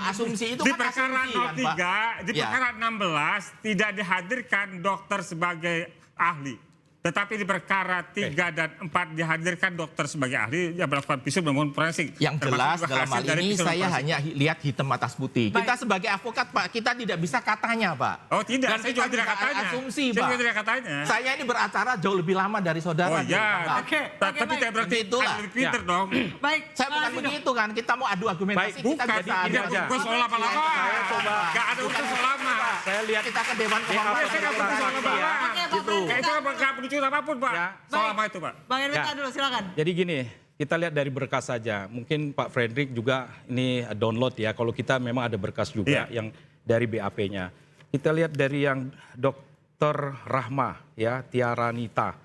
Asumsi itu di kan perkara asumsi 03, kan, Pak. Di perkara 16 tidak dihadirkan dokter sebagai ahli. Tetapi di perkara 3 dan 4 dihadirkan dokter sebagai ahli yang melakukan visum maupun forensik. Yang jelas dalam hal ini saya hanya lihat hitam atas putih. Baik. Kita sebagai avokat, Pak, kita tidak bisa katanya, Pak. Oh tidak, dan saya juga tidak katanya. Asumsi, saya Pak. juga tidak katanya. Saya ini beracara jauh lebih lama dari saudara. Oh iya, tapi tidak berarti itu lebih pinter dong. Baik, saya bukan begitu kan, kita mau adu argumentasi. Bukan, tidak bukan soal lama-lama. Gak ada urusan soal lama. Saya lihat kita ke Dewan Kehormatan. Saya nggak butuh soal lama. Gitu. Itu nggak penunjukan apapun, Pak. Soal apa itu, Pak? Bang Erwin dulu, silakan. Jadi gini, kita lihat dari berkas saja. Mungkin Pak Fredrik juga ini download ya. Kalau kita memang ada berkas juga yang dari BAP-nya. Kita lihat dari yang Dr. Rahma ya, Tiaranita.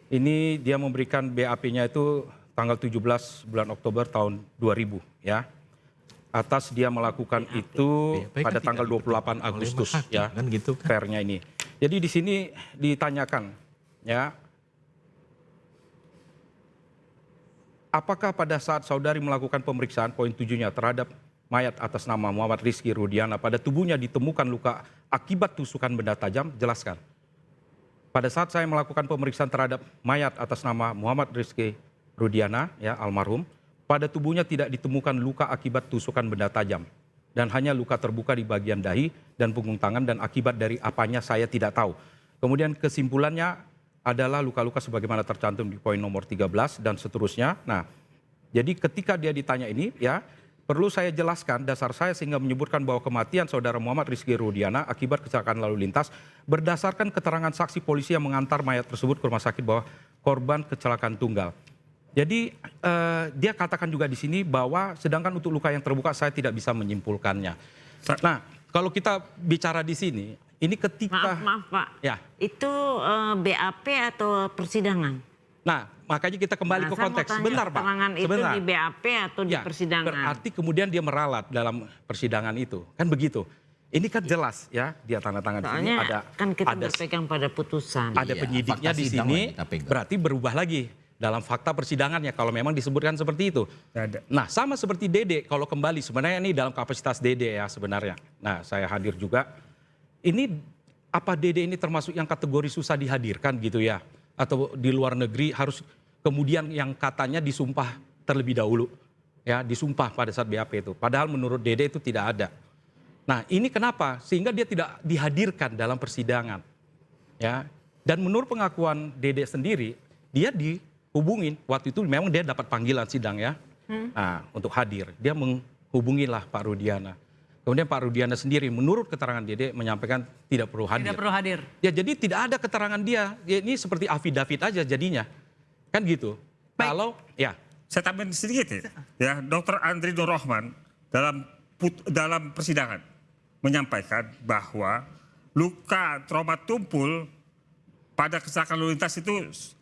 Ini dia memberikan BAP-nya itu tanggal 17 bulan Oktober tahun 2000 ya. Atas dia melakukan itu pada tanggal 28 Agustus ya. Kan gitu kan. Fairnya ini. Jadi di sini ditanyakan ya, apakah pada saat saudari melakukan pemeriksaan poin 7-nya terhadap mayat atas nama Muhammad Rizky Rudiana pada tubuhnya ditemukan luka akibat tusukan benda tajam? Jelaskan. Pada saat saya melakukan pemeriksaan terhadap mayat atas nama Muhammad Rizky Rudiana ya almarhum, pada tubuhnya tidak ditemukan luka akibat tusukan benda tajam dan hanya luka terbuka di bagian dahi dan punggung tangan, dan akibat dari apanya saya tidak tahu. Kemudian kesimpulannya adalah luka-luka sebagaimana tercantum di poin nomor 13 dan seterusnya. Nah, jadi ketika dia ditanya ini ya, perlu saya jelaskan dasar saya sehingga menyebutkan bahwa kematian saudara Muhammad Rizky Rudiana akibat kecelakaan lalu lintas berdasarkan keterangan saksi polisi yang mengantar mayat tersebut ke rumah sakit bahwa korban kecelakaan tunggal. Jadi dia katakan juga di sini bahwa sedangkan untuk luka yang terbuka saya tidak bisa menyimpulkannya. Nah, kalau kita bicara di sini, ini ketika Maaf Pak, ya. itu BAP atau persidangan? Nah, makanya kita kembali ke konteks. Sebentar, Pak. Keterangan itu Sebentar. di BAP atau di Ya, persidangan? berarti kemudian dia meralat dalam persidangan itu. Kan begitu. Ini kan jelas ya, dia tanda tangan di sini Soalnya ada kan kita ada berpegang pada putusan. ada Iya, penyidiknya fakta di sidang sini, lah kita pegang. berarti berubah lagi dalam fakta persidangannya kalau memang disebutkan seperti itu. Ada. Nah, sama seperti Dede, kalau kembali sebenarnya ini dalam kapasitas Dede ya sebenarnya. Nah, saya hadir juga. Ini apa Dede ini termasuk yang kategori susah dihadirkan gitu ya? Atau di luar negeri harus kemudian yang katanya disumpah terlebih dahulu. Ya, disumpah pada saat BAP itu. Padahal menurut Dede itu tidak ada. Nah, ini kenapa? Sehingga dia tidak dihadirkan dalam persidangan. Ya. Dan menurut pengakuan Dede sendiri, dia dihubungin. Waktu itu memang dia dapat panggilan sidang ya. Nah, untuk hadir. Dia menghubungilah Pak Rudiana. Kemudian Pak Rudiana sendiri menurut keterangan Dede menyampaikan tidak perlu hadir. Tidak perlu hadir. Ya, jadi tidak ada keterangan dia. Ya, ini seperti afidavit aja jadinya. Kan gitu. Baik. Kalau ya Saya tambahin sedikit ya. Dr. Andri Nur Rahman dalam persidangan menyampaikan bahwa luka trauma tumpul pada kecelakaan lalu lintas itu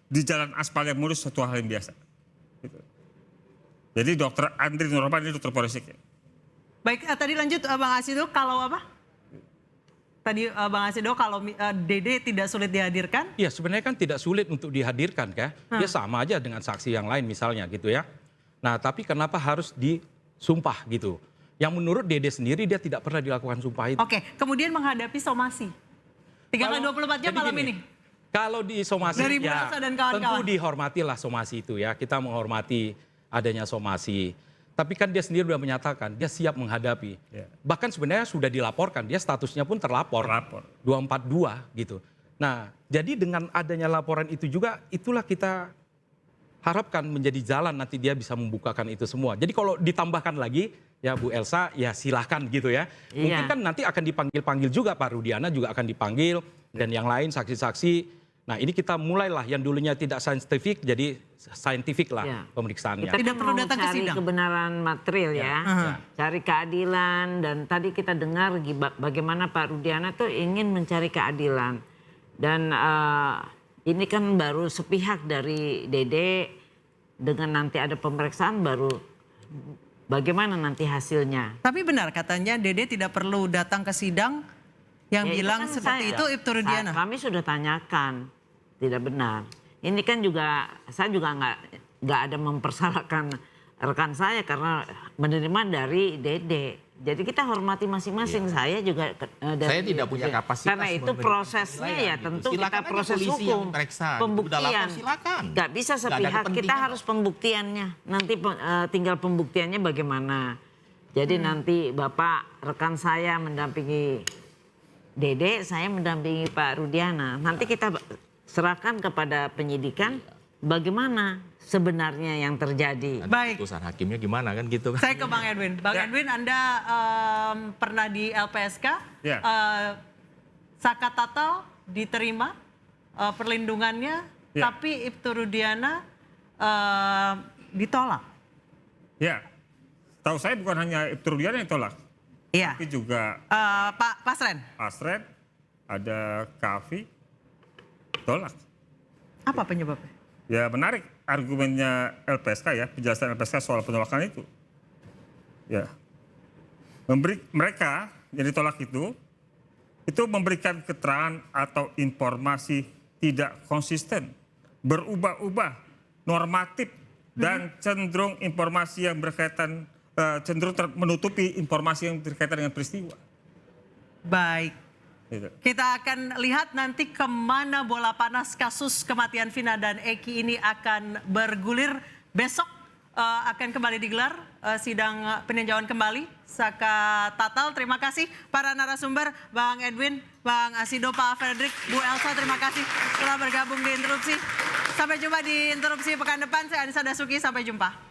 di jalan aspal yang mulus suatu hal yang biasa. Gitu. Jadi Dr. Andri Nur Rahman ini dokter forensik. Baik, tadi lanjut Bang Asido, kalau apa? Tadi Bang Asido, kalau Dede tidak sulit dihadirkan? ya sebenarnya kan tidak sulit untuk dihadirkan kan. Dia sama aja dengan saksi yang lain misalnya gitu ya. Nah, tapi kenapa harus disumpah gitu? Yang menurut Dede sendiri dia tidak pernah dilakukan sumpah itu. Oke, kemudian menghadapi somasi. 3 kali 24 jam jadi malam gini, ini. Kalau di somasi Dari Bu ya Elsa dan kawan-kawan. tentu dihormatilah somasi itu ya. Kita menghormati adanya somasi. Tapi kan dia sendiri sudah menyatakan dia siap menghadapi. Ya. Bahkan sebenarnya sudah dilaporkan, dia statusnya pun terlapor. 242 gitu. Nah, jadi dengan adanya laporan itu juga itulah kita harapkan menjadi jalan nanti dia bisa membukakan itu semua. Jadi kalau ditambahkan lagi ya Bu Elsa ya silahkan gitu ya. Iya. Mungkin kan nanti akan dipanggil-panggil juga Pak Rudiana juga akan dipanggil dan yang lain saksi-saksi. Nah, ini kita mulailah yang dulunya tidak saintifik jadi saintifik lah Ya. pemeriksaannya. Tidak perlu datang ke cari sidang. kebenaran material ya, cari keadilan, dan tadi kita dengar bagaimana Pak Rudiana tuh ingin mencari keadilan. Dan ini kan baru sepihak dari Dede, dengan nanti ada pemeriksaan baru bagaimana nanti hasilnya. Tapi benar katanya Dede tidak perlu datang ke sidang yang Ya, itu bilang kan seperti saya- itu Ibtu Rudiana. Kami sudah tanyakan, tidak benar. Ini kan juga saya juga nggak ada mempersalahkan rekan saya karena menerima dari Dede. Jadi kita hormati masing-masing. Saya juga dari Saya tidak punya kapasitas Karena itu memberikan prosesnya penilaian ya gitu. tentu Silakan kita aja proses polisi hukum, yang periksa. Udah pembuktian. lapor, silakan. Nggak bisa Nggak ada sepihak. Kita kepentingan. harus pembuktiannya. Nanti tinggal pembuktiannya bagaimana. Jadi nanti Bapak rekan saya mendampingi Dede, saya mendampingi Pak Rudiana. Nanti kita serahkan kepada penyidikan bagaimana sebenarnya yang terjadi. Baik. Putusan hakimnya gimana kan gitu kan. Saya ke Bang Edwin. Bang Ya. Edwin, Anda pernah di LPSK. Ya. Saka Tatal diterima perlindungannya, Ya. tapi Ibtu Rudiana ditolak. Ya, tahu saya bukan hanya Ibtu Rudiana yang tolak, Iya. tapi juga Pak Pasren, Asren, ada Kavi, tolak. apa penyebabnya? Ya menarik argumennya LPSK ya, penjelasan LPSK soal penolakan itu. Ya, mereka yang ditolak itu memberikan keterangan atau informasi tidak konsisten, berubah-ubah, normatif, dan cenderung informasi yang berkaitan, cenderung menutupi informasi yang berkaitan dengan peristiwa. Baik. Gitu. Kita akan lihat nanti kemana bola panas kasus kematian Vina dan Eki ini akan bergulir. Besok akan kembali digelar sidang peninjauan kembali. Saka Tatal, terima kasih para narasumber, Bang Edwin, Bang Asido, Pak Frederick, Bu Elsa, terima kasih telah bergabung di Interupsi. Sampai jumpa di Interupsi pekan depan. Saya Anissa Dasuki, sampai jumpa.